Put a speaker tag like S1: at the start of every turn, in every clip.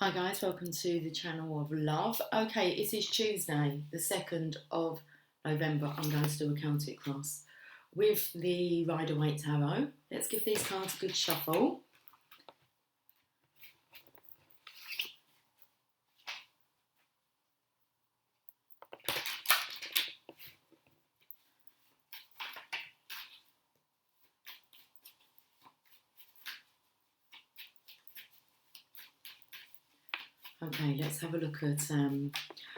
S1: Hi guys, welcome to the channel of love. Okay, it is Tuesday, the 2nd of November. I'm going to do a Celtic cross with the Rider-Waite Tarot. Let's give these cards a good shuffle. Okay, let's have a look at,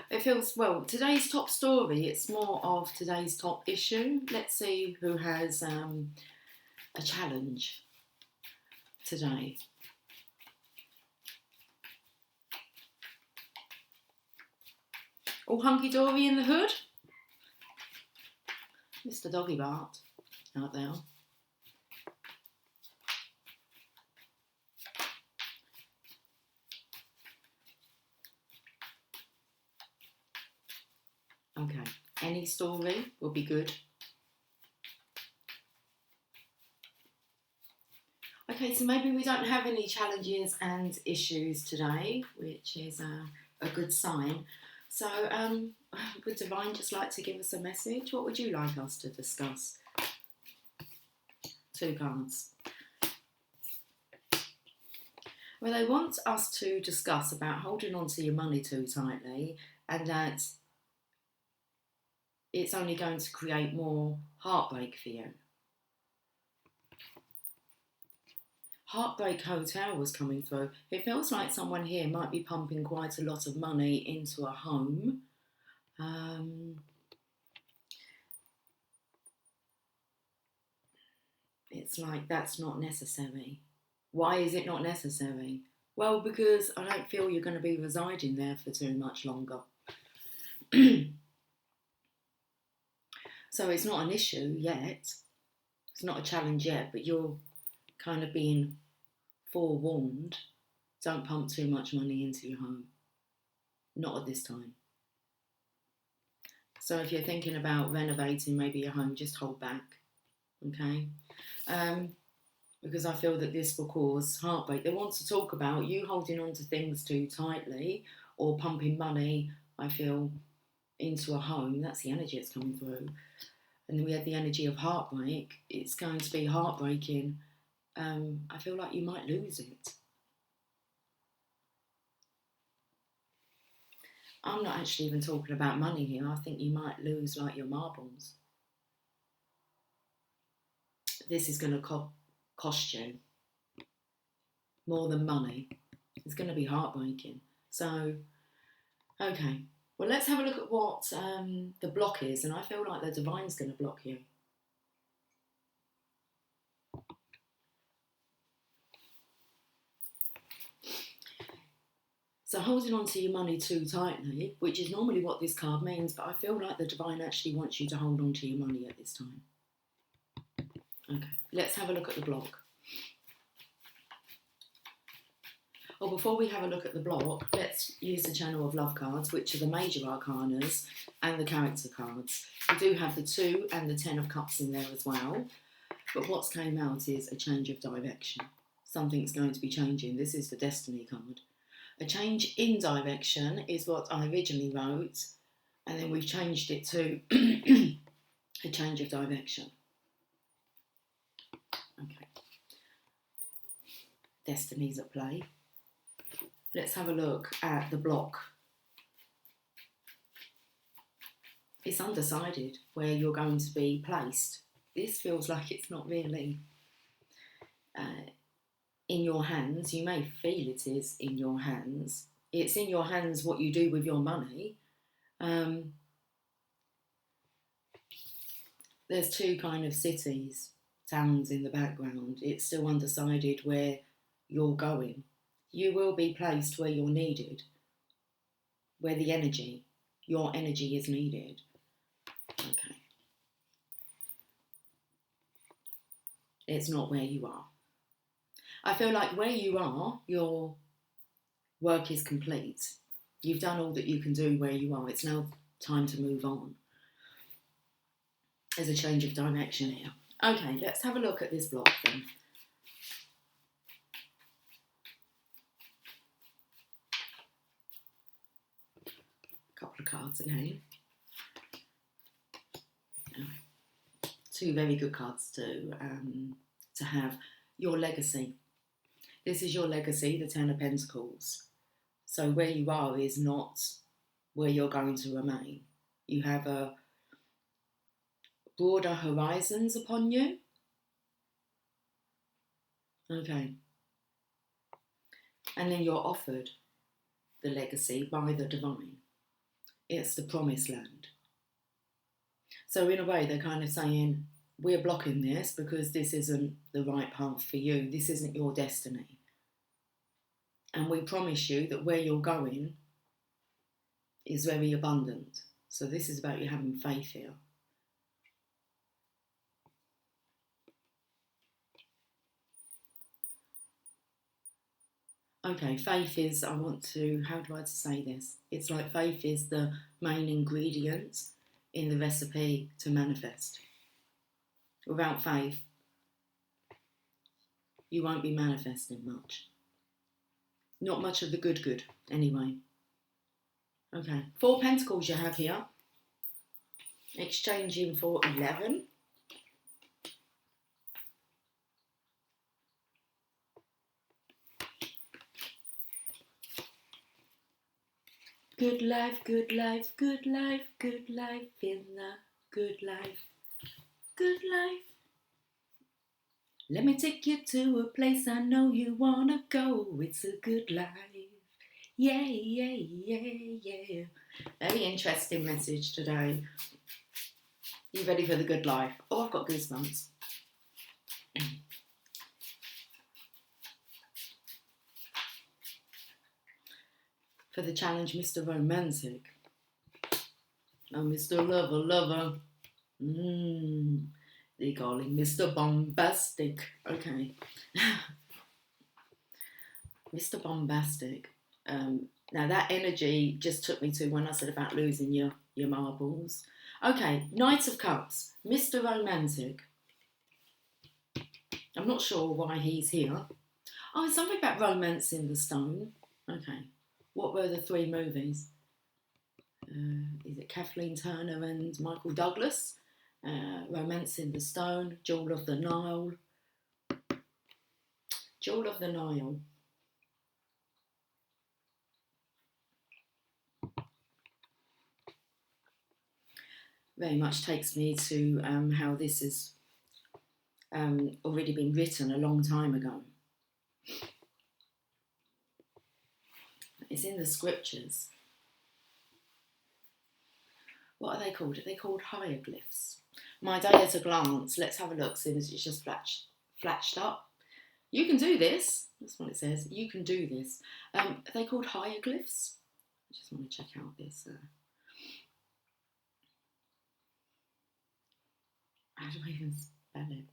S1: it feels, well, today's top story, it's more of today's top issue. Let's see who has a challenge today. All hunky-dory in the hood? Mr. Doggy Bart out there. Okay, any story will be good. Okay, so maybe we don't have any challenges and issues today, which is a good sign. So would Divine just like to give us a message? What would you like us to discuss? Two cards. Well, they want us to discuss about holding on to your money too tightly, and that it's only going to create more heartbreak for you. Heartbreak Hotel was coming through. It feels like someone here might be pumping quite a lot of money into a home. It's like that's not necessary. Why is it not necessary? Well, because I don't feel you're going to be residing there for too much longer. So it's not an issue yet. It's not a challenge yet, but you're kind of being forewarned. Don't pump too much money into your home. Not at this time. So if you're thinking about renovating maybe your home, just hold back. Okay? Because I feel that this will cause heartbreak. They want to talk about you holding on to things too tightly or pumping money, I feel, into a home. That's the energy that's coming through. And then we had the energy of heartbreak. It's going to be heartbreaking. I feel like you might lose it. I'm not actually even talking about money here. I think you might lose like your marbles. This is going to cost you more than money. It's going to be heartbreaking. So, okay. Well, let's have a look at what the block is. And I feel like the Divine's going to block you. So holding on to your money too tightly, which is normally what this card means, but I feel like the Divine actually wants you to hold on to your money at this time. Okay, let's have a look at the block. Well, before we have a look at the block, let's use the Channel of Love cards, which are the major arcanas and the character cards. We do have the 2 and the 10 of Cups in there as well, but what's came out is a change of direction. Something's going to be changing. This is the Destiny card. A change in direction is what I originally wrote, and then we've changed it to a change of direction. Okay. Destiny's at play. Let's have a look at the block. It's undecided where you're going to be placed. This feels like it's not really in your hands. You may feel it is in your hands. It's in your hands what you do with your money. There's 2 kind of cities, towns in the background. It's still undecided where you're going. You will be placed where you're needed, where the energy, your energy is needed. Okay. It's not where you are. I feel like where you are, your work is complete. You've done all that you can do where you are. It's now time to move on. There's a change of direction here. Okay, let's have a look at this block then. couple of cards again. Two very good cards to have. Your legacy. This is your legacy, the Ten of Pentacles. So where you are is not where you're going to remain. You have a broader horizons upon you. Okay. And then you're offered the legacy by the divine. It's the promised land. So in a way, they're kind of saying, we're blocking this because this isn't the right path for you. This isn't your destiny. And we promise you that where you're going is very abundant. So this is about you having faith here. Okay, faith is, how do I say this? It's like faith is the main ingredient in the recipe to manifest. Without faith, you won't be manifesting much. Not much of the good, anyway. Okay, 4 Pentacles you have here. Exchanging for 11. Good life, good life, good life, good life in the good life, good life. Let me take you to a place I know you wanna go. It's a good life. Yeah, yeah, yeah, yeah. Very interesting message today. You ready for the good life? Oh, I've got goosebumps. For the challenge, Mr. Romantic. Oh, Mr. Lover. They call him Mr. Bombastic. Okay. Mr. Bombastic. Now that energy just took me to when I said about losing your marbles. Okay, Knight of Cups. Mr. Romantic. I'm not sure why he's here. Oh, it's something about romance in the stone. Okay. What were the 3 movies? Is it Kathleen Turner and Michael Douglas? Romance in the Stone, Jewel of the Nile. Jewel of the Nile. Very much takes me to how this has already been written a long time ago. It's in the scriptures. What are they called? Are they called hieroglyphs? My day at a glance. Let's have a look, soon as it's just flashed up. You can do this. That's what it says. You can do this. Are they called hieroglyphs? I just want to check out this. How do I even spell it?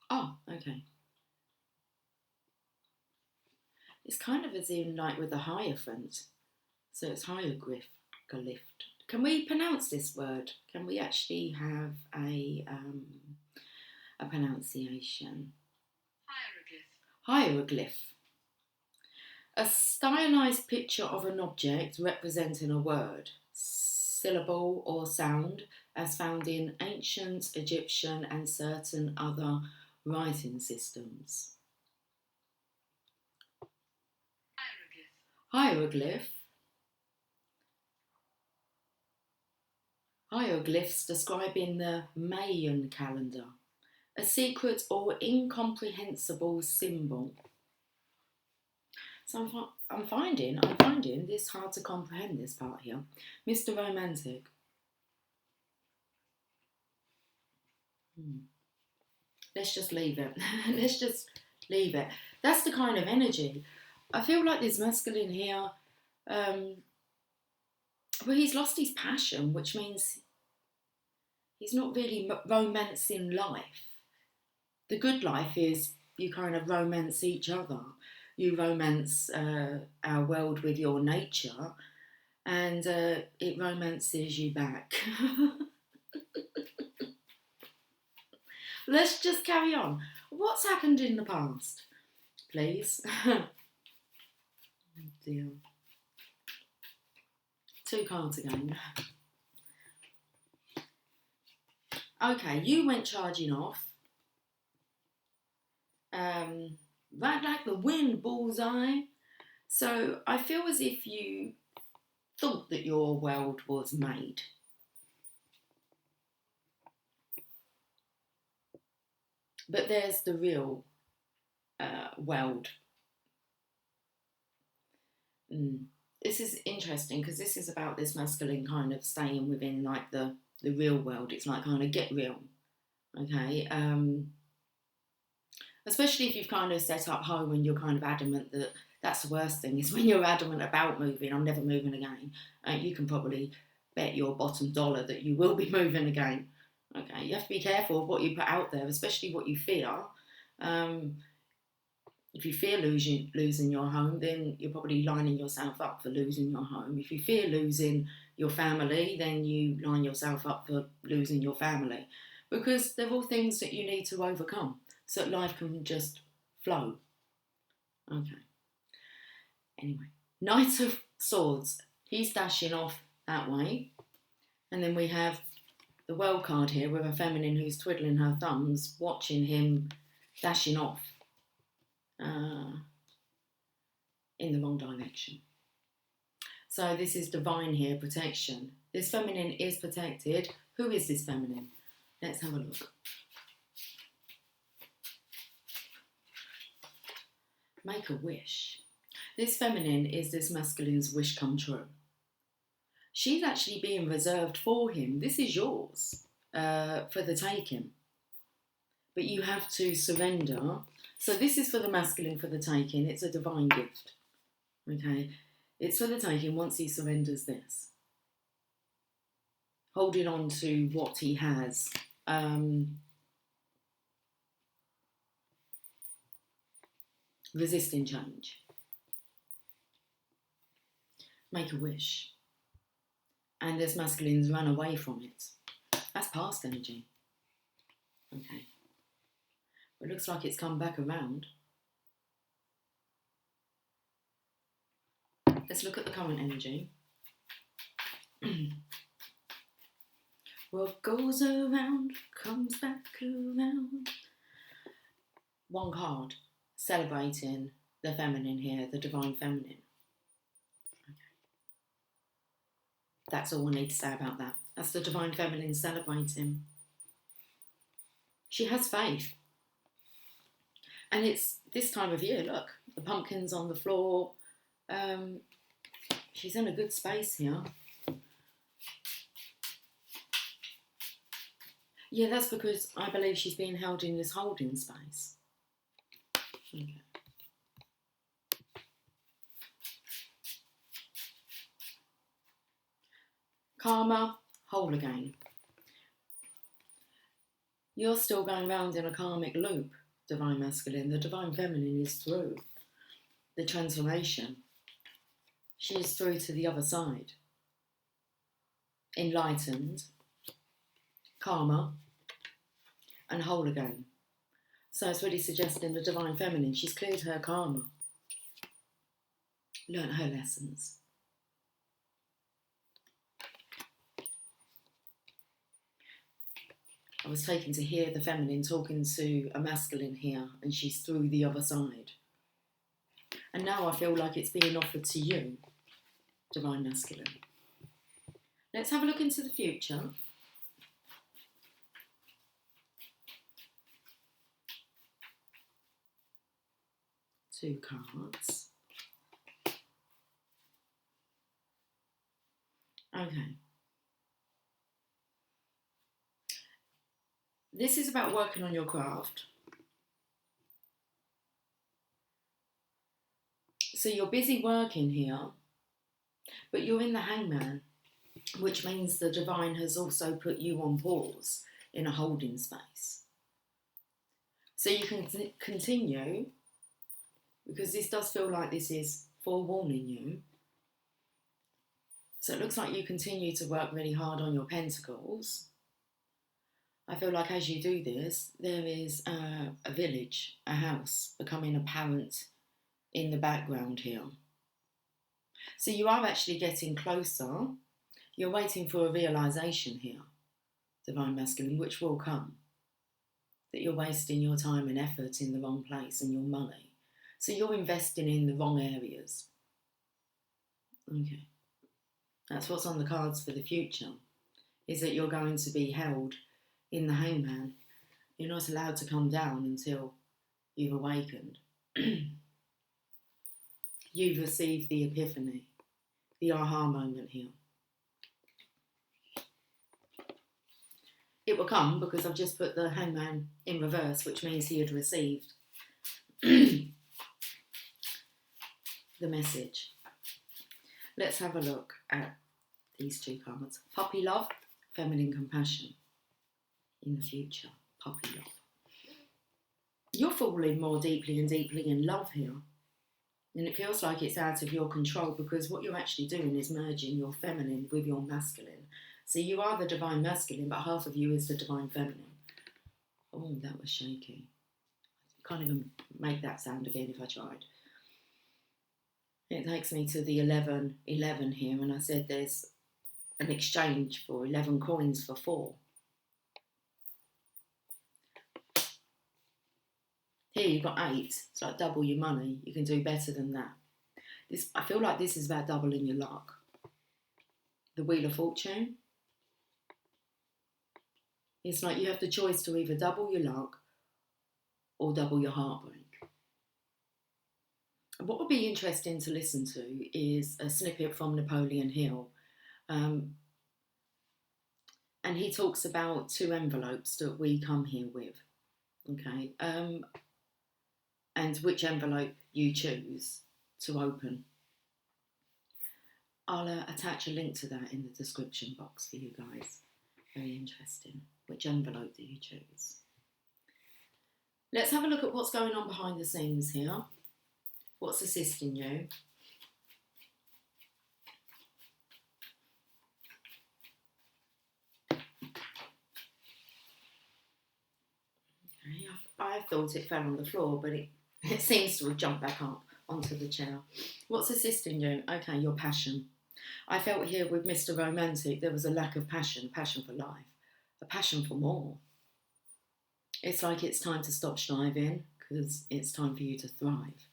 S1: Oh, okay. It's kind of as in like with the hierophant. So it's hieroglyph. Can we pronounce this word? Can we actually have a pronunciation? Hieroglyph. A stylized picture of an object representing a word, syllable or sound as found in ancient Egyptian and certain other writing systems. Hieroglyphs describing the Mayan calendar, a secret or incomprehensible symbol. So I'm finding this hard to comprehend, this part here. Mr. Romantic. Let's just leave it. Let's just leave it. That's the kind of energy. I feel like there's masculine here. Well, he's lost his passion, which means he's not really romancing life. The good life is you kind of romance each other. You romance our world with your nature, and it romances you back. Let's just carry on. What's happened in the past, please? Oh dear. 2 cards again. Okay, you went charging off. Right like the wind, bullseye. So I feel as if you thought that your world was made. But there's the real world. This is interesting because this is about this masculine kind of staying within like the real world. It's like kind of get real, okay? Especially if you've kind of set up home and you're kind of adamant that that's the worst thing is when you're adamant about moving. I'm never moving again. You can probably bet your bottom dollar that you will be moving again. Okay, you have to be careful of what you put out there, especially what you fear. If you fear losing your home, then you're probably lining yourself up for losing your home. If you fear losing your family, then you line yourself up for losing your family. Because they're all things that you need to overcome so that life can just flow. Okay. Anyway, Knight of Swords. He's dashing off that way. And then we have the World card here with a feminine who's twiddling her thumbs, watching him dashing off in the wrong direction. So this is divine here, protection. This feminine is protected. Who is this feminine? Let's have a look. Make a wish. This feminine is this masculine's wish come true. She's actually being reserved for him. This is yours for the taking. But you have to surrender. So this is for the masculine for the taking. It's a divine gift. Okay? It's for the taking once he surrenders this. Holding on to what he has. Resisting change. Make a wish. And this masculine's run away from it. That's past energy. Okay. It looks like it's come back around. Let's look at the current energy. What goes around comes back around. 1 card celebrating the feminine here, the divine feminine. Okay. That's all we need to say about that. That's the divine feminine celebrating. She has faith. And it's this time of year, look, the pumpkins on the floor. She's in a good space here. Yeah, that's because I believe she's being held in this holding space. Okay. Karma, whole again. You're still going round in a karmic loop, divine masculine. The divine feminine is through the transformation. She is through to the other side. Enlightened, karma, and whole again. So it's really suggesting the divine feminine. She's cleared her karma. Learned her lessons. I was taken to hear the feminine talking to a masculine here, and she's through the other side. And now I feel like it's being offered to you, divine masculine. Let's have a look into the future. Two cards. Okay. This is about working on your craft. So you're busy working here, but you're in the hangman, which means the divine has also put you on pause in a holding space. So you can continue, because this does feel like this is forewarning you. So it looks like you continue to work really hard on your pentacles. I feel like as you do this, there is a village, a house becoming apparent in the background here. So you are actually getting closer. You're waiting for a realisation here, Divine Masculine, which will come. That you're wasting your time and effort in the wrong place and your money. So you're investing in the wrong areas. Okay. That's what's on the cards for the future, is that you're going to be held in the hangman. You're not allowed to come down until you've awakened. You've received the epiphany, the aha moment here. It will come because I've just put the hangman in reverse, which means he had received the message. Let's have a look at these two cards. Puppy love, feminine compassion. In the future, puppy love. You're falling more deeply and deeply in love here. And it feels like it's out of your control because what you're actually doing is merging your feminine with your masculine. So you are the divine masculine, but half of you is the divine feminine. Oh, that was shaky. I can't even make that sound again if I tried. It takes me to the 11 here, and I said there's an exchange for 11 coins for 4. Here you've got 8. It's like double your money. You can do better than that. I feel like this is about doubling your luck. The Wheel of Fortune. It's like you have the choice to either double your luck or double your heartbreak. What would be interesting to listen to is a snippet from Napoleon Hill. And he talks about 2 envelopes that we come here with. Okay. And which envelope you choose to open. I'll attach a link to that in the description box for you guys. Very interesting. Which envelope do you choose? Let's have a look at what's going on behind the scenes here. What's assisting you? Okay, I thought it fell on the floor, but it seems to have jumped back up onto the chair. What's assisting you? Okay, your passion. I felt here with Mr. Romantic, there was a lack of passion for life, a passion for more. It's like it's time to stop striving because it's time for you to thrive.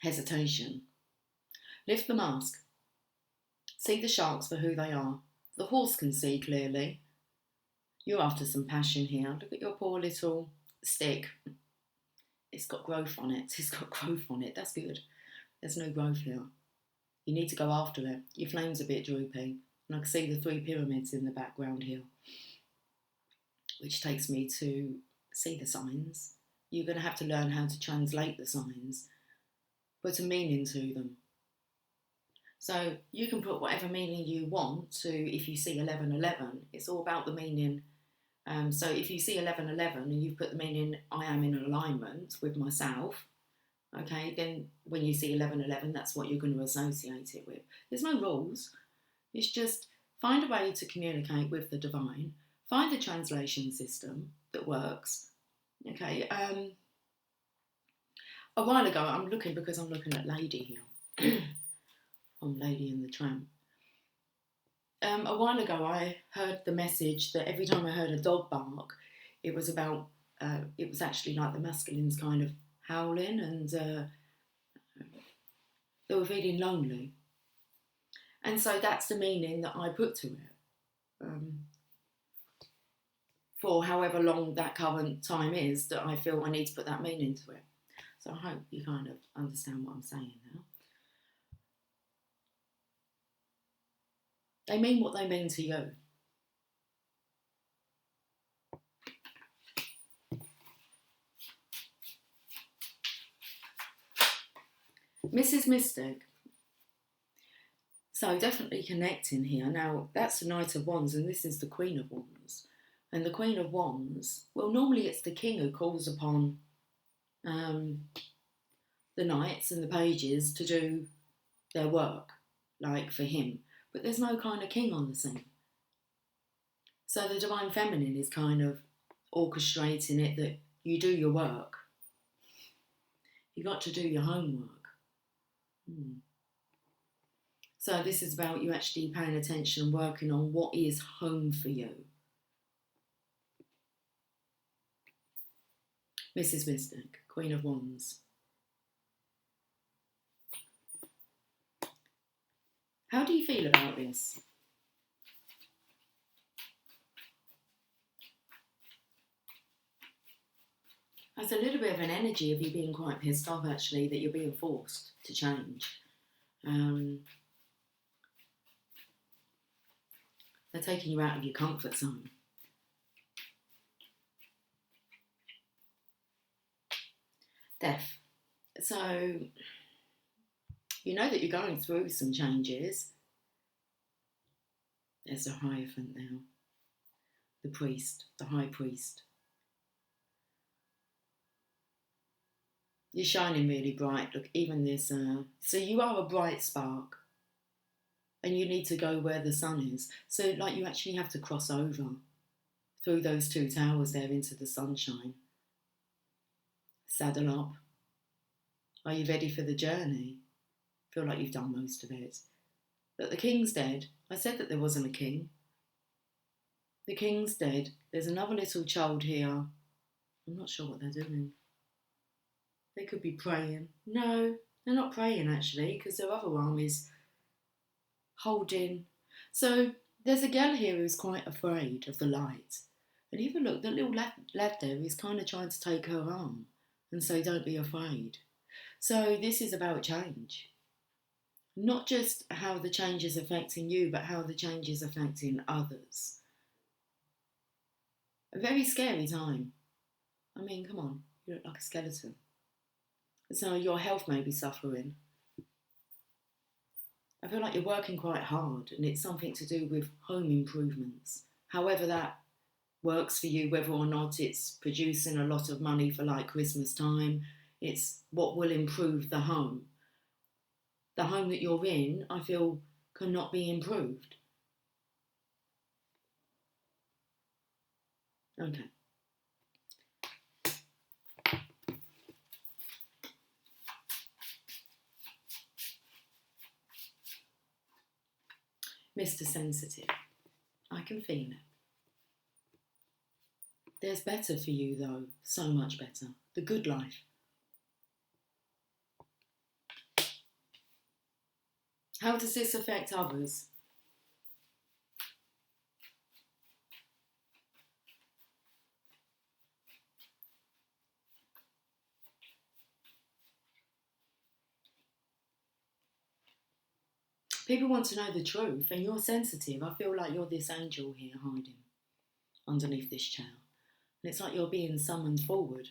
S1: Hesitation. Lift the mask. See the sharks for who they are. The horse can see clearly. You're after some passion here. Look at your poor little stick. It's got growth on it. That's good. There's no growth here. You need to go after it. Your flame's a bit droopy. And I can see the 3 pyramids in the background here, which takes me to see the signs. You're going to have to learn how to translate the signs, put a meaning to them. So you can put whatever meaning you want to, if you see 1111, it's all about the meaning. So if you see 1111 and you've put the meaning, I am in alignment with myself, okay, then when you see 1111, that's what you're going to associate it with. There's no rules. It's just find a way to communicate with the divine, find a translation system that works, okay. A while ago, I'm looking at Lady here, from Lady and the Tramp. A while ago, I heard the message that every time I heard a dog bark, it was actually like the masculines kind of howling, and they were feeling lonely. And so that's the meaning that I put to it. For however long that current time is that I feel I need to put that meaning to it. So I hope you kind of understand what I'm saying now. They mean what they mean to you. Mrs. Mystic. So definitely connecting here. Now, that's the Knight of Wands, and this is the Queen of Wands. And the Queen of Wands, well, normally it's the King who calls upon the Knights and the Pages to do their work, like for him. But there's no kind of king on the scene. So the Divine Feminine is kind of orchestrating it that you do your work. You got to do your homework. So this is about you actually paying attention and working on what is home for you. Mrs. Mystic, Queen of Wands. How do you feel about this? There's a little bit of an energy of you being quite pissed off, actually, that you're being forced to change. They're taking you out of your comfort zone. Death. So, you know that you're going through some changes. There's a Hierophant now. The priest, the high priest. You're shining really bright. Look, even this. So you are a bright spark. And you need to go where the sun is. So, like, you actually have to cross over through those two towers there into the sunshine. Saddle up. Are you ready for the journey? Feel like you've done most of it. But the king's dead. I said that there wasn't a king. The king's dead. There's another little child here. I'm not sure what they're doing. They could be praying. No, they're not praying, actually, because their other arm is holding. So there's a girl here who's quite afraid of the light. And even look, the little lad there is kind of trying to take her arm and say, don't be afraid. So this is about change. Not just how the change is affecting you, but how the change is affecting others. A very scary time. I mean, come on, you look like a skeleton. So your health may be suffering. I feel like you're working quite hard, and it's something to do with home improvements. However that works for you, whether or not it's producing a lot of money for like Christmas time, it's what will improve the home. The home that you're in, I feel, cannot be improved. Okay. Mr. Sensitive, I can feel it. There's better for you though, so much better. The good life. How does this affect others? People want to know the truth, and you're sensitive. I feel like you're this angel here hiding underneath this chair. And it's like you're being summoned forward,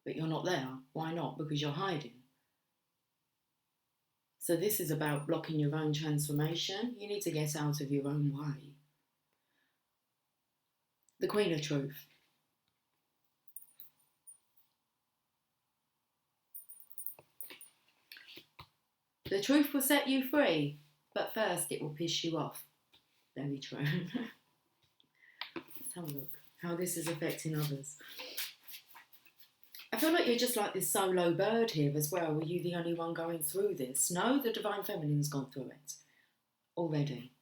S1: but you're not there. Why not? Because you're hiding. So this is about blocking your own transformation. You need to get out of your own way. The Queen of Truth. The truth will set you free, but first it will piss you off. Very true. Let's have a look how this is affecting others. I feel like you're just like this solo bird here as well. Were you the only one going through this? No, the Divine Feminine's gone through it already.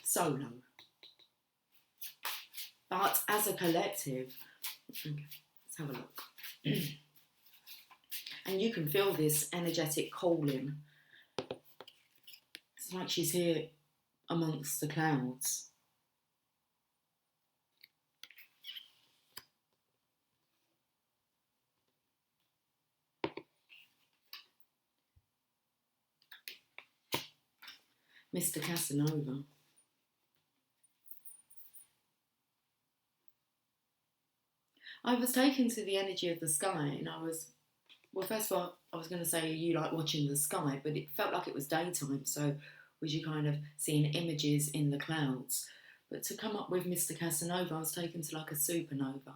S1: Solo. But as a collective, okay, let's have a look. And you can feel this energetic calling. It's like she's here amongst the clouds. Mr. Casanova. I was taken to the energy of the sky, and I was, well, first of all, I was going to say, you like watching the sky, but it felt like it was daytime, so was you kind of seeing images in the clouds? But to come up with Mr. Casanova, I was taken to like a supernova.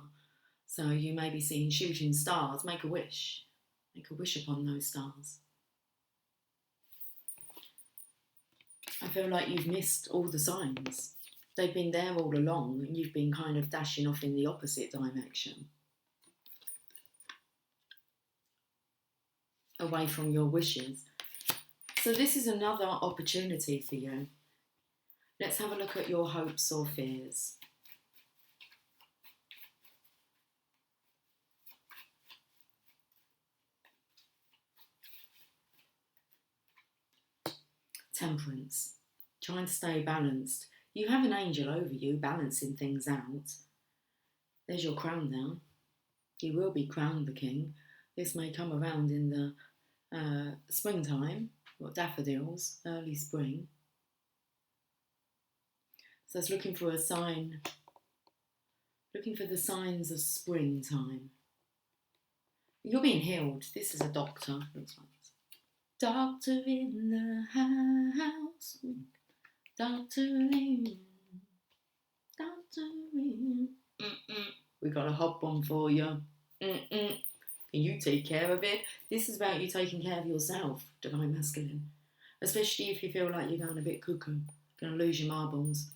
S1: So you may be seeing shooting stars. Make a wish. Make a wish upon those stars. I feel like you've missed all the signs. They've been there all along and you've been kind of dashing off in the opposite direction. Away from your wishes. So this is another opportunity for you. Let's have a look at your hopes or fears. Temperance. Trying to stay balanced. You have an angel over you balancing things out. There's your crown now. You will be crowned the king. This may come around in the springtime. Got daffodils, early spring. So it's looking for a sign. Looking for the signs of springtime. You're being healed. This is a doctor. Looks like this. Doctor in the house. Doctor in. We got a hot bomb for you. Can you take care of it? This is about you taking care of yourself, Divine Masculine. Especially if you feel like you're going a bit cuckoo, going to lose your marbles.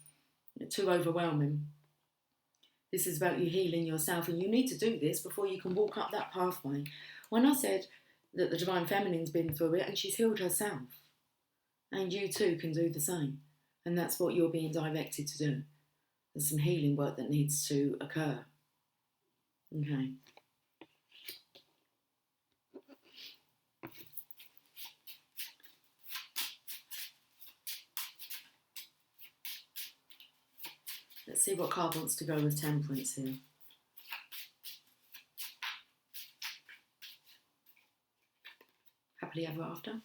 S1: You're too overwhelming. This is about you healing yourself, and you need to do this before you can walk up that pathway. When I said that the Divine Feminine's been through it and she's healed herself, and you too can do the same. And that's what you're being directed to do. There's some healing work that needs to occur. Okay. Let's see what card wants to go with Temperance here. Happily ever after.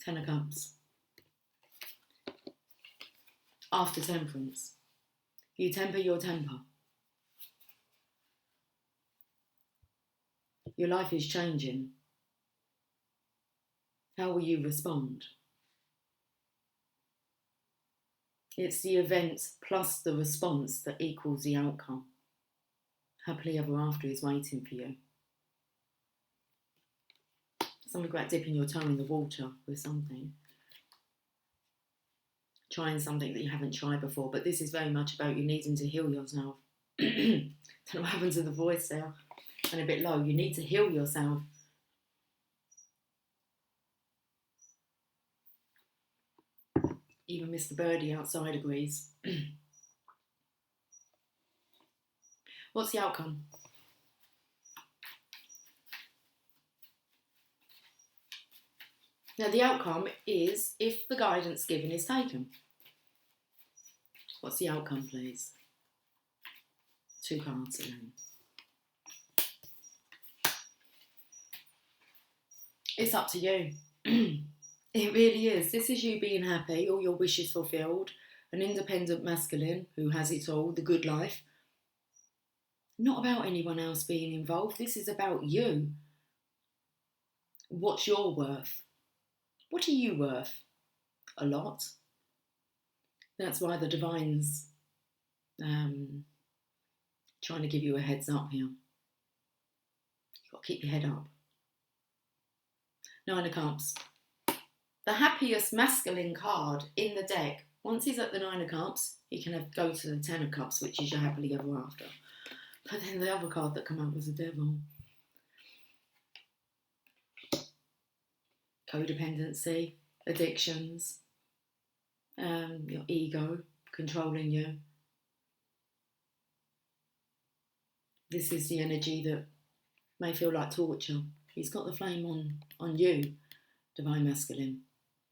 S1: 10 of Cups. After Temperance. You temper your temper. Your life is changing. How will you respond? It's the event plus the response that equals the outcome. Happily ever after is waiting for you. Something about dipping your toe in the water with something. Trying something that you haven't tried before, but this is very much about you needing to heal yourself. Don't know what happened to the voice there. And a bit low. You need to heal yourself. Even Mr. Birdie outside agrees. What's the outcome? Now the outcome is if the guidance given is taken. What's the outcome, please? 2 cards again. It's up to you. It really is. This is you being happy, all your wishes fulfilled, an independent masculine who has it all, the good life. Not about anyone else being involved. This is about you. What's your worth? What are you worth? A lot. That's why the Divine's trying to give you a heads up here. You've got to keep your head up. 9 of Cups. The happiest masculine card in the deck. Once he's at the 9 of Cups, he can go to the 10 of Cups, which is your happily ever after. But then the other card that came out was the Devil. Codependency, addictions, your ego controlling you. This is the energy that may feel like torture. He's got the flame on you, Divine Masculine.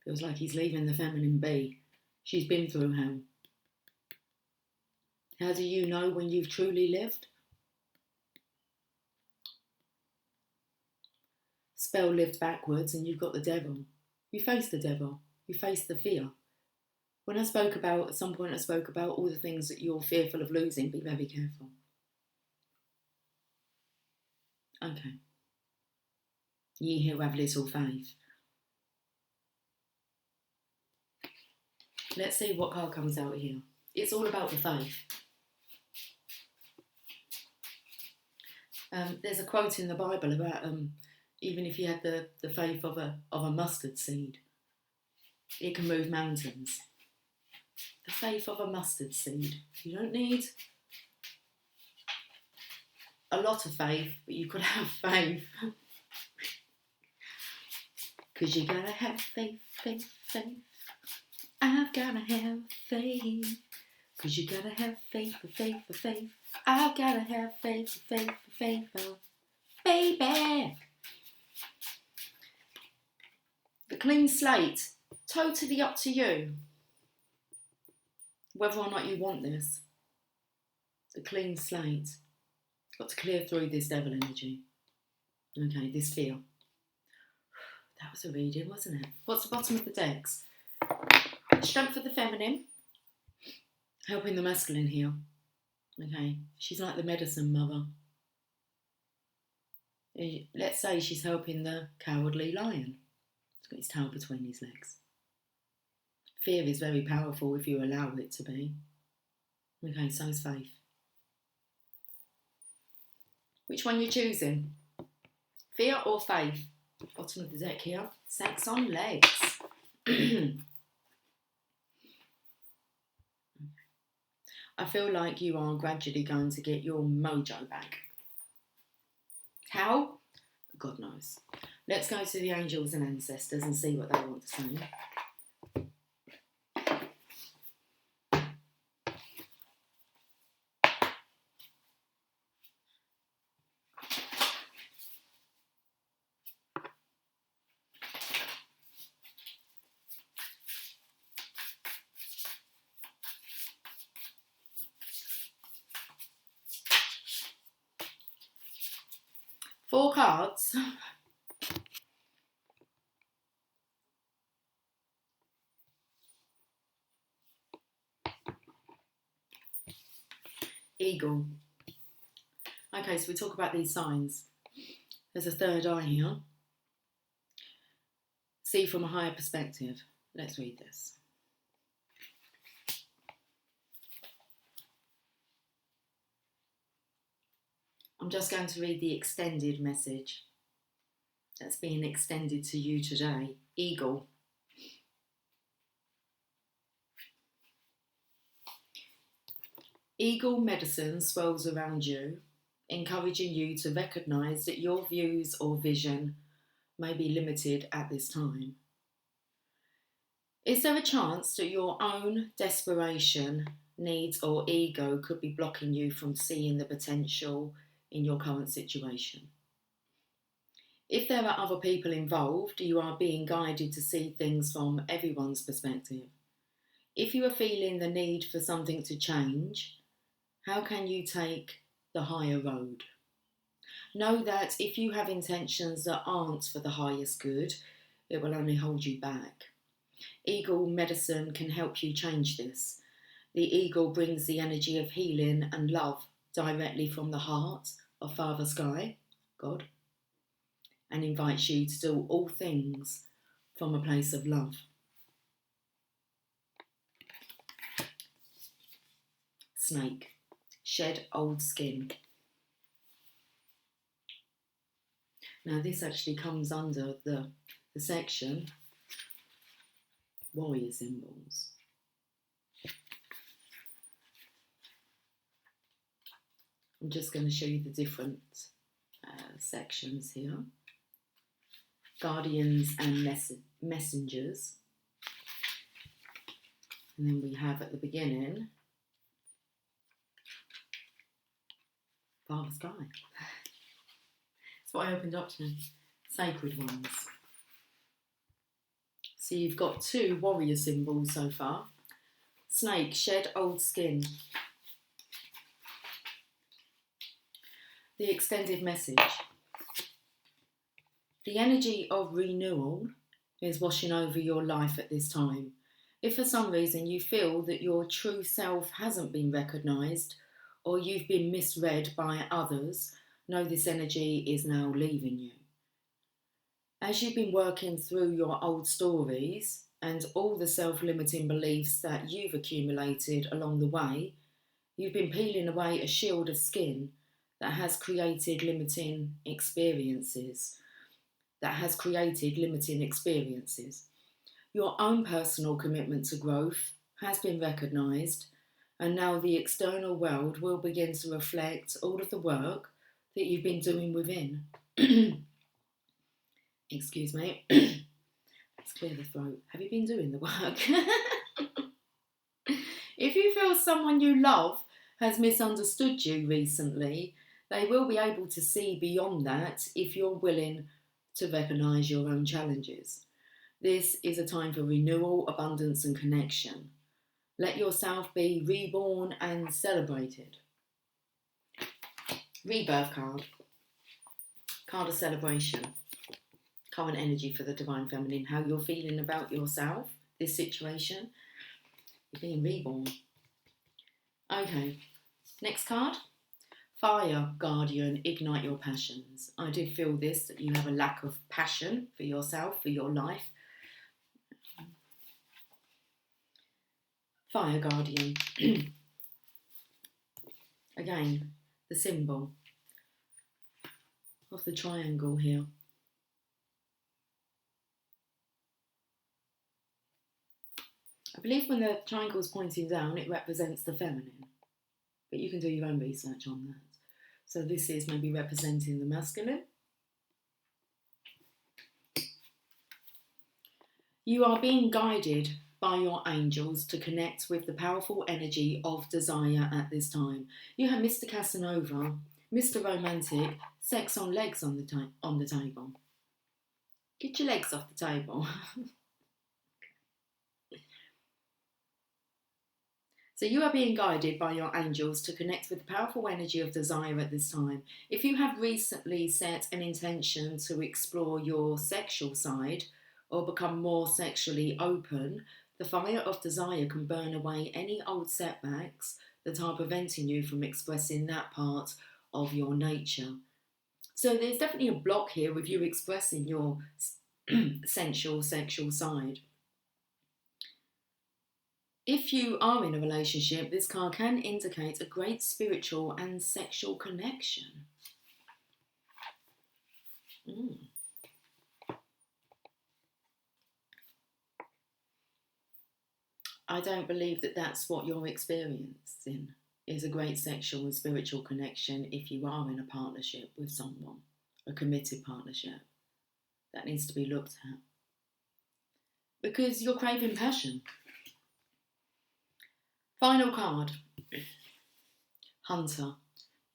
S1: Feels like he's leaving the feminine be. She's been through hell. How do you know when you've truly lived? Spell lived backwards and you've got the Devil. You face the Devil. You face the fear. When I spoke about, at some point I spoke about all the things that you're fearful of losing, be very careful. Okay. Ye who have little faith. Let's see what card comes out here. It's all about the faith. There's a quote in the Bible about even if you had the faith of a mustard seed. It can move mountains. The faith of a mustard seed. You don't need a lot of faith, but you could have faith. Because you gotta have faith, faith, faith. I've gotta have faith. Because you gotta have faith, faith, faith. I've gotta have faith, faith, faith, baby. The clean slate, totally up to you. Whether or not you want this. The clean slate. Got to clear through this devil energy. Okay, this fear. That was a reading, wasn't it? What's the bottom of the decks? Strength for the feminine. Helping the masculine here. Okay, she's like the medicine mother. Let's say she's helping the cowardly lion. He's got his tail between his legs. Fear is very powerful if you allow it to be. Okay, so is faith. Which one are you choosing? Fear or faith? Bottom of the deck here. Sex on legs. I feel like you are gradually going to get your mojo back. How? God knows. Let's go to the angels and ancestors and see what they want to say. Four cards. Eagle. Okay, so we talk about these signs. There's a third eye here. See from a higher perspective. Let's read this. I'm just going to read the extended message that's being extended to you today. Eagle. Eagle medicine swirls around you, encouraging you to recognise that your views or vision may be limited at this time. Is there a chance that your own desperation, needs or ego could be blocking you from seeing the potential in your current situation? If there are other people involved, you are being guided to see things from everyone's perspective. If you are feeling the need for something to change, how can you take the higher road? Know that if you have intentions that aren't for the highest good, it will only hold you back. Eagle medicine can help you change this. The eagle brings the energy of healing and love directly from the heart of Father Sky, God, and invites you to do all things from a place of love. Snake, shed old skin. Now this actually comes under the section warrior symbols. I'm just going to show you the different sections here. Guardians and messengers. And then we have at the beginning, Father Sky. That's what I opened up to. Sacred ones. So you've got two warrior symbols so far. Snake, shed old skin. The extended message. The energy of renewal is washing over your life at this time. If for some reason you feel that your true self hasn't been recognised or you've been misread by others, know this energy is now leaving you. As you've been working through your old stories and all the self-limiting beliefs that you've accumulated along the way, you've been peeling away a shield of skin that has created limiting experiences. Your own personal commitment to growth has been recognised, and now the external world will begin to reflect all of the work that you've been doing within. Excuse me. Let's clear the throat. Have you been doing the work? If you feel someone you love has misunderstood you recently, they will be able to see beyond that if you're willing to recognise your own challenges. This is a time for renewal, abundance and connection. Let yourself be reborn and celebrated. Rebirth card. Card of celebration. Current energy for the Divine Feminine. How you're feeling about yourself, this situation. You're being reborn. Okay. Next card. Fire, Guardian, ignite your passions. I did feel this, that you have a lack of passion for yourself, for your life. Fire, Guardian. Again, the symbol of the triangle here. I believe when the triangle is pointing down, it represents the feminine. But you can do your own research on that. So this is maybe representing the masculine. You are being guided by your angels to connect with the powerful energy of desire at this time. You have Mr. Casanova, Mr. Romantic, sex on legs on the table. Get your legs off the table. So you are being guided by your angels to connect with the powerful energy of desire at this time. If you have recently set an intention to explore your sexual side or become more sexually open, the fire of desire can burn away any old setbacks that are preventing you from expressing that part of your nature. So there's definitely a block here with you expressing your sensual sexual side. If you are in a relationship, this card can indicate a great spiritual and sexual connection. I don't believe that that's what you're experiencing, is a great sexual and spiritual connection if you are in a partnership with someone, a committed partnership. That needs to be looked at. Because you're craving passion. Final card. Hunter.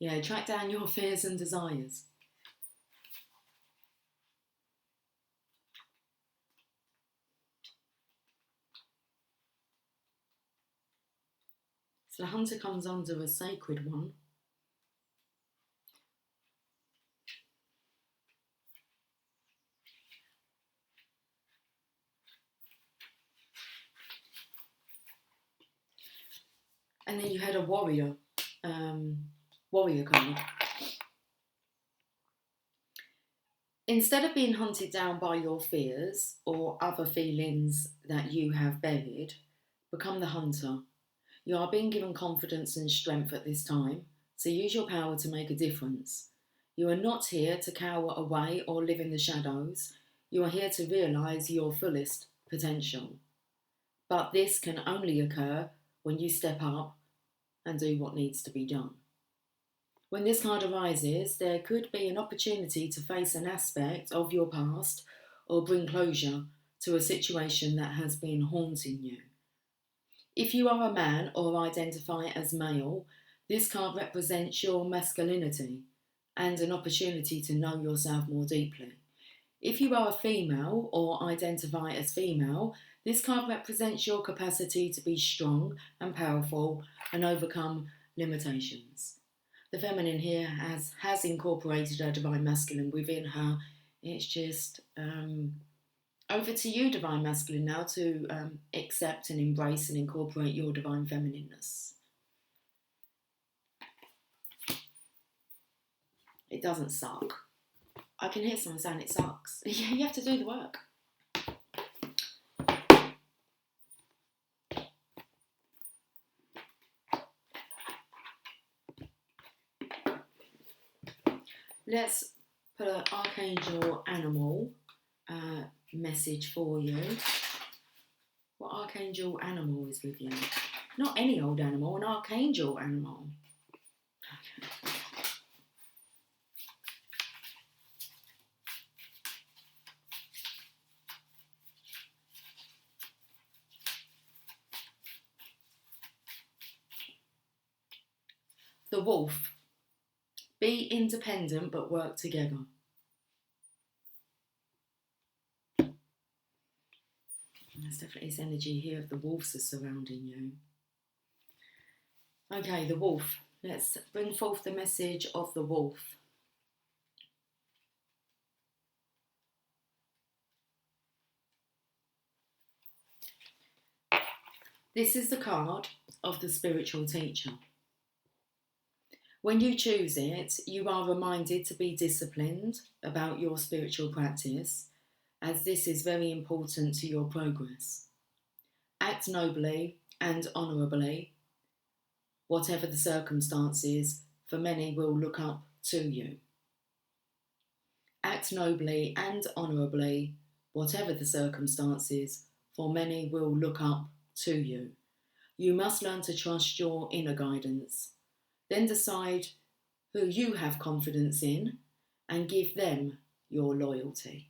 S1: Yeah, track down your fears and desires. So the hunter comes under a sacred one. And then you had a warrior card. Instead of being hunted down by your fears or other feelings that you have buried, become the hunter. You are being given confidence and strength at this time, so use your power to make a difference. You are not here to cower away or live in the shadows. You are here to realise your fullest potential. But this can only occur when you step up and do what needs to be done. When this card arises, there could be an opportunity to face an aspect of your past or bring closure to a situation that has been haunting you. If you are a man or identify as male, this card represents your masculinity and an opportunity to know yourself more deeply. If you are a female or identify as female, this card represents your capacity to be strong and powerful and overcome limitations. The feminine here has incorporated her divine masculine within her. It's just over to you, divine masculine, now to accept and embrace and incorporate your divine feminineness. It doesn't suck. I can hear someone saying it sucks. You have to do the work. Let's put an archangel animal message for you. archangel animal is with you. Not any old animal, an archangel animal. Okay. The wolf. Be independent but work together. There's definitely this energy here of the wolves are surrounding you. Okay, the wolf. Let's bring forth the message of the wolf. This is the card of the spiritual teacher. When you choose it, you are reminded to be disciplined about your spiritual practice, as this is very important to your progress. Act nobly and honourably, whatever the circumstances, for many will look up to you. Act nobly and honourably, whatever the circumstances, for many will look up to you. You must learn to trust your inner guidance. Then decide who you have confidence in and give them your loyalty.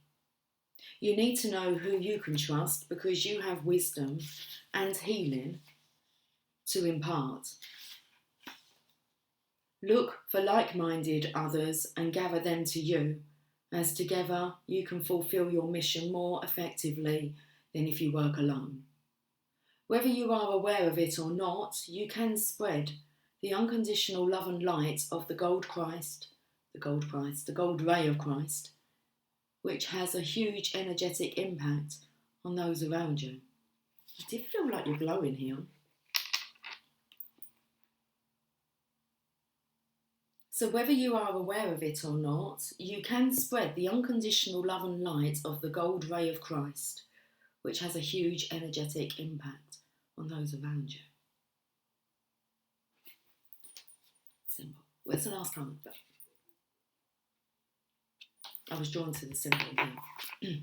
S1: You need to know who you can trust because you have wisdom and healing to impart. Look for like-minded others and gather them to you, as together you can fulfill your mission more effectively than if you work alone. Whether you are aware of it or not, you can spread the unconditional love and light of the gold ray of Christ, which has a huge energetic impact on those around you. I did feel like you're glowing here. So whether you are aware of it or not, you can spread the unconditional love and light of the gold ray of Christ, which has a huge energetic impact on those around you. Symbol. Where's the last card? I was drawn to the symbol here.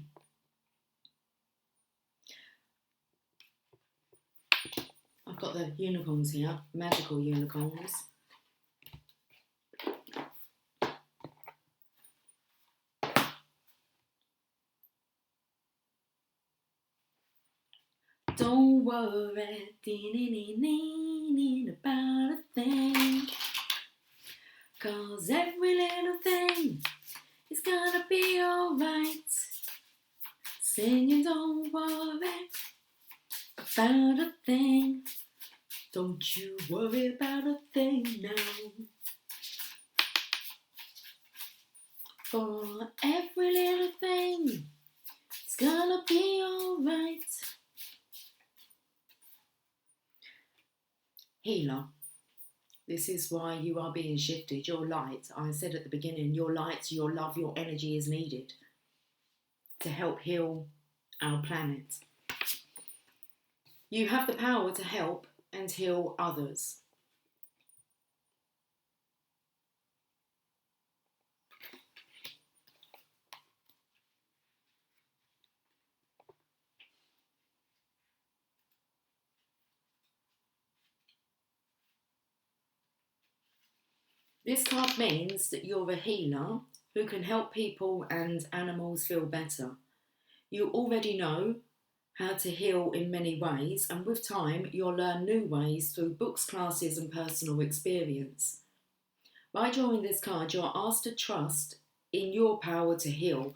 S1: I've got the unicorns here, magical unicorns. Don't worry about a thing, 'cause every little thing is gonna be alright. Singing, don't worry about a thing. Don't you worry about a thing now. For every little thing, it's gonna be alright. Healer. This is why you are being shifted. Your light, I said at the beginning, your light, your love, your energy is needed to help heal our planet. You have the power to help and heal others. This card means that you're a healer who can help people and animals feel better. You already know how to heal in many ways, and with time you'll learn new ways through books, classes and personal experience. By drawing this card, you're asked to trust in your power to heal,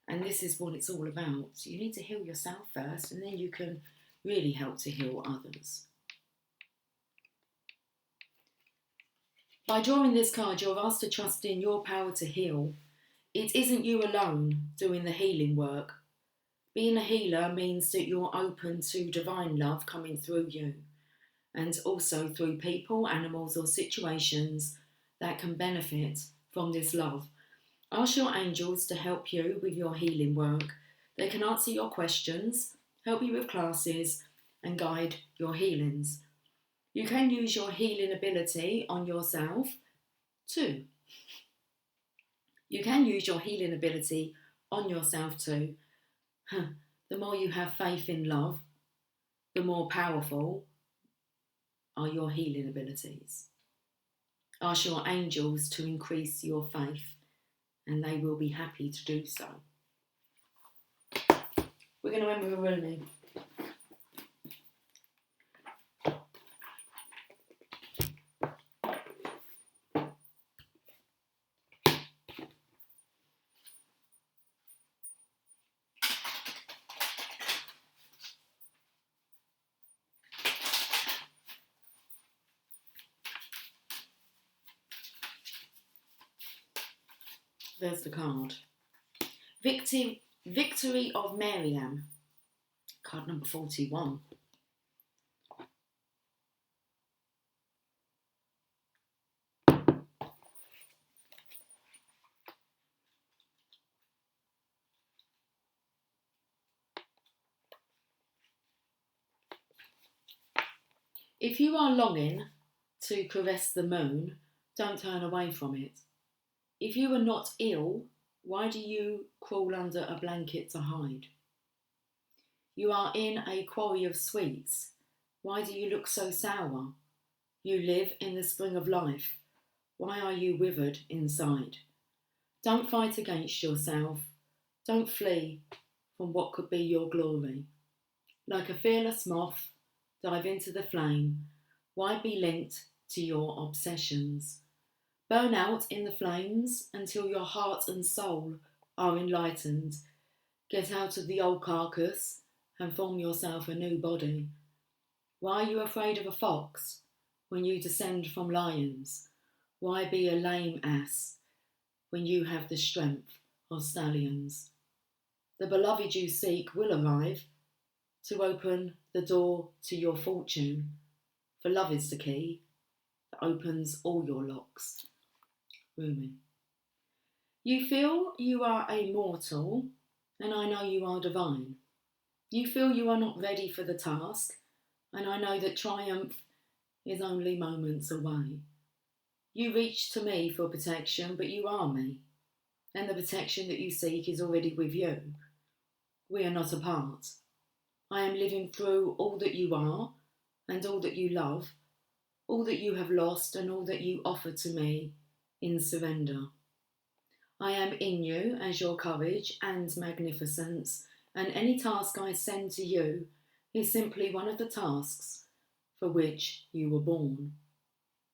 S1: and this is what it's all about. So you need to heal yourself first, and then you can really help to heal others. By drawing this card, you're asked to trust in your power to heal. It isn't you alone doing the healing work. Being a healer means that you're open to divine love coming through you, and also through people, animals or situations that can benefit from this love. Ask your angels to help you with your healing work. They can answer your questions, help you with classes and guide your healings. You can use your healing ability on yourself too. You can use your healing ability on yourself too. The more you have faith in love, the more powerful are your healing abilities. Ask your angels to increase your faith, and they will be happy to do so. We're going to end with a Rumi. There's the card. Victory of Maryam. Card number 41. If you are longing to caress the moon, don't turn away from it. If you are not ill, why do you crawl under a blanket to hide? You are in a quarry of sweets. Why do you look so sour? You live in the spring of life. Why are you withered inside? Don't fight against yourself. Don't flee from what could be your glory. Like a fearless moth, dive into the flame. Why be linked to your obsessions? Burn out in the flames until your heart and soul are enlightened. Get out of the old carcass and form yourself a new body. Why are you afraid of a fox when you descend from lions? Why be a lame ass when you have the strength of stallions? The beloved you seek will arrive to open the door to your fortune, for love is the key that opens all your locks. Rumi. You feel you are a mortal, and I know you are divine. You feel you are not ready for the task, and I know that triumph is only moments away. You reach to me for protection, but you are me, and the protection that you seek is already with you. We are not apart. I am living through all that you are, and all that you love, all that you have lost, and all that you offer to me in surrender. I am in you as your courage and magnificence, and any task I send to you is simply one of the tasks for which you were born.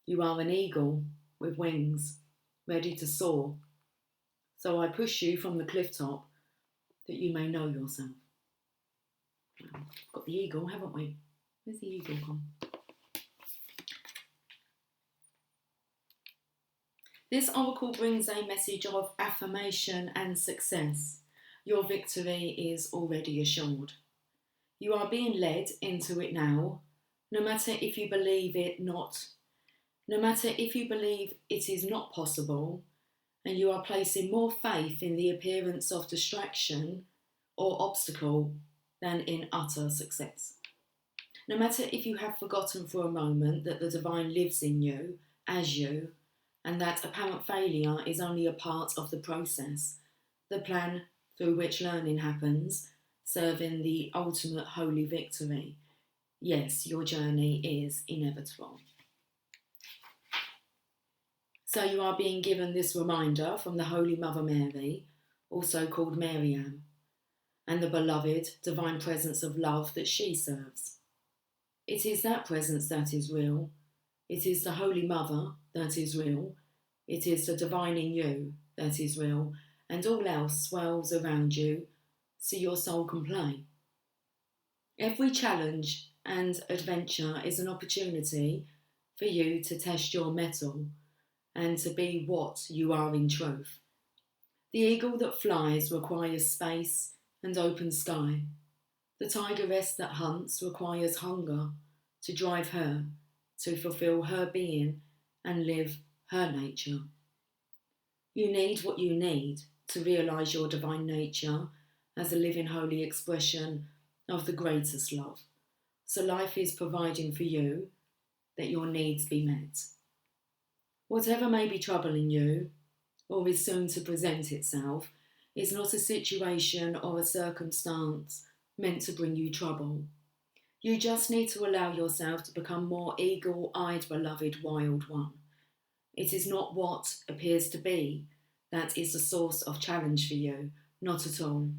S1: You are an eagle with wings, ready to soar. So I push you from the cliff top that you may know yourself. Got the eagle, haven't we? Where's the eagle gone? This oracle brings a message of affirmation and success. Your victory is already assured. You are being led into it now, no matter if you believe it not. No matter if you believe it is not possible, and you are placing more faith in the appearance of distraction or obstacle than in utter success. No matter if you have forgotten for a moment that the divine lives in you, as you, and that apparent failure is only a part of the process, the plan through which learning happens, serving the ultimate holy victory. Yes, your journey is inevitable. So you are being given this reminder from the Holy Mother Mary, also called Maryam, and the beloved divine presence of love that she serves. It is that presence that is real. It is the Holy Mother that is real. It is the divine in you that is real, and all else swells around you so your soul can play. Every challenge and adventure is an opportunity for you to test your mettle and to be what you are in truth. The eagle that flies requires space and open sky. The tigeress that hunts requires hunger to drive her to fulfill her being and live her nature. You need what you need to realise your divine nature as a living holy expression of the greatest love. So life is providing for you that your needs be met. Whatever may be troubling you, or is soon to present itself, is not a situation or a circumstance meant to bring you trouble. You just need to allow yourself to become more eagle-eyed, beloved, wild one. It is not what appears to be that is the source of challenge for you, not at all.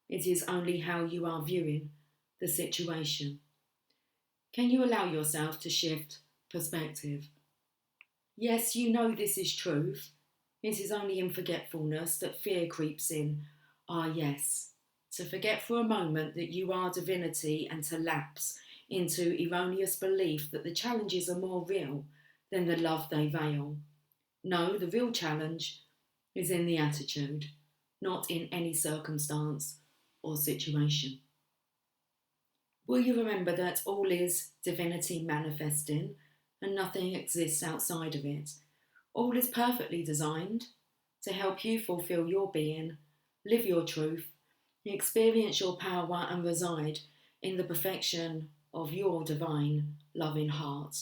S1: It is only how you are viewing the situation. Can you allow yourself to shift perspective? Yes, you know this is truth. It is only in forgetfulness that fear creeps in. Ah, yes. To forget for a moment that you are divinity and to lapse into erroneous belief that the challenges are more real than the love they veil. No, the real challenge is in the attitude, not in any circumstance or situation. Will you remember that all is divinity manifesting and nothing exists outside of it? All is perfectly designed to help you fulfill your being, live your truth, experience your power and reside in the perfection of your divine, loving heart.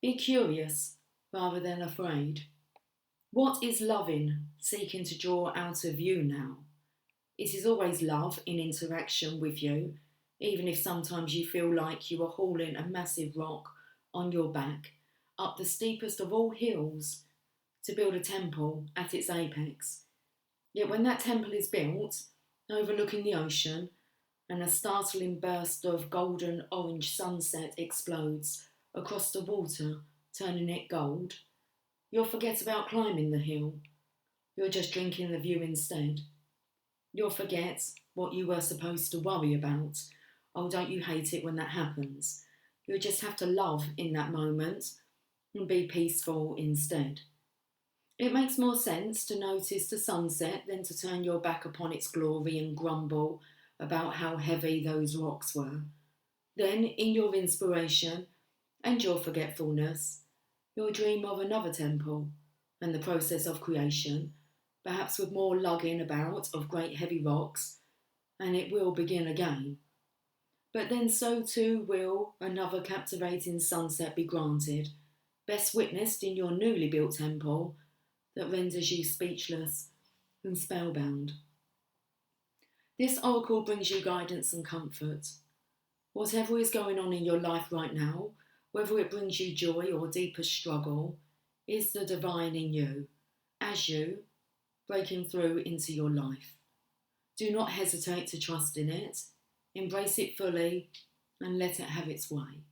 S1: Be curious rather than afraid. What is loving seeking to draw out of you now? It is always love in interaction with you, even if sometimes you feel like you are hauling a massive rock on your back up the steepest of all hills to build a temple at its apex. Yet when that temple is built, overlooking the ocean, and a startling burst of golden orange sunset explodes across the water, turning it gold, you'll forget about climbing the hill. You'll just drink in the view instead. You'll forget what you were supposed to worry about. Oh, don't you hate it when that happens? You'll just have to love in that moment and be peaceful instead. It makes more sense to notice the sunset than to turn your back upon its glory and grumble about how heavy those rocks were. Then, in your inspiration and your forgetfulness, you'll dream of another temple and the process of creation, perhaps with more lugging about of great heavy rocks, and it will begin again. But then so too will another captivating sunset be granted, best witnessed in your newly built temple that renders you speechless and spellbound. This oracle brings you guidance and comfort. Whatever is going on in your life right now, whether it brings you joy or deepest struggle, is the divine in you, as you, breaking through into your life. Do not hesitate to trust in it, embrace it fully, and let it have its way.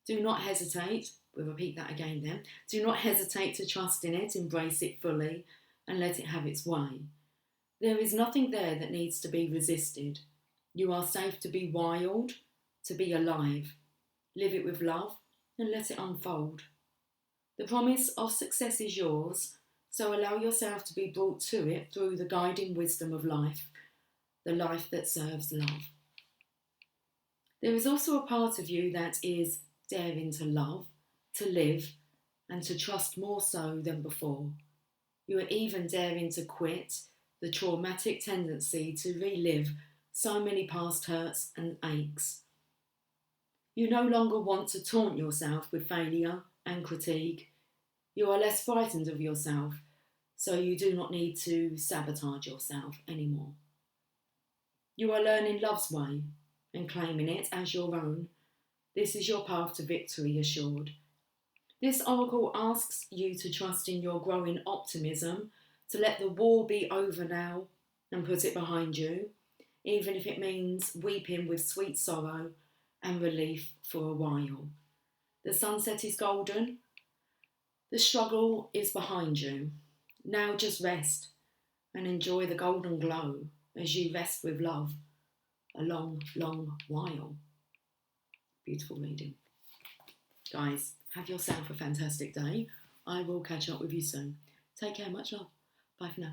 S1: Do not hesitate, we'll repeat that again then, do not hesitate to trust in it, embrace it fully, and let it have its way. There is nothing there that needs to be resisted. You are safe to be wild, to be alive. Live it with love and let it unfold. The promise of success is yours, so allow yourself to be brought to it through the guiding wisdom of life, the life that serves love. There is also a part of you that is daring to love, to live, and to trust more so than before. You are even daring to quit the traumatic tendency to relive so many past hurts and aches. You no longer want to taunt yourself with failure and critique. You are less frightened of yourself, so you do not need to sabotage yourself anymore. You are learning love's way and claiming it as your own. This is your path to victory assured. This oracle asks you to trust in your growing optimism, to let the war be over now and put it behind you, even if it means weeping with sweet sorrow and relief for a while. The sunset is golden. The struggle is behind you. Now just rest and enjoy the golden glow as you rest with love a long, long while. Beautiful reading. Guys, have yourself a fantastic day. I will catch up with you soon. Take care, much love. Bye for now.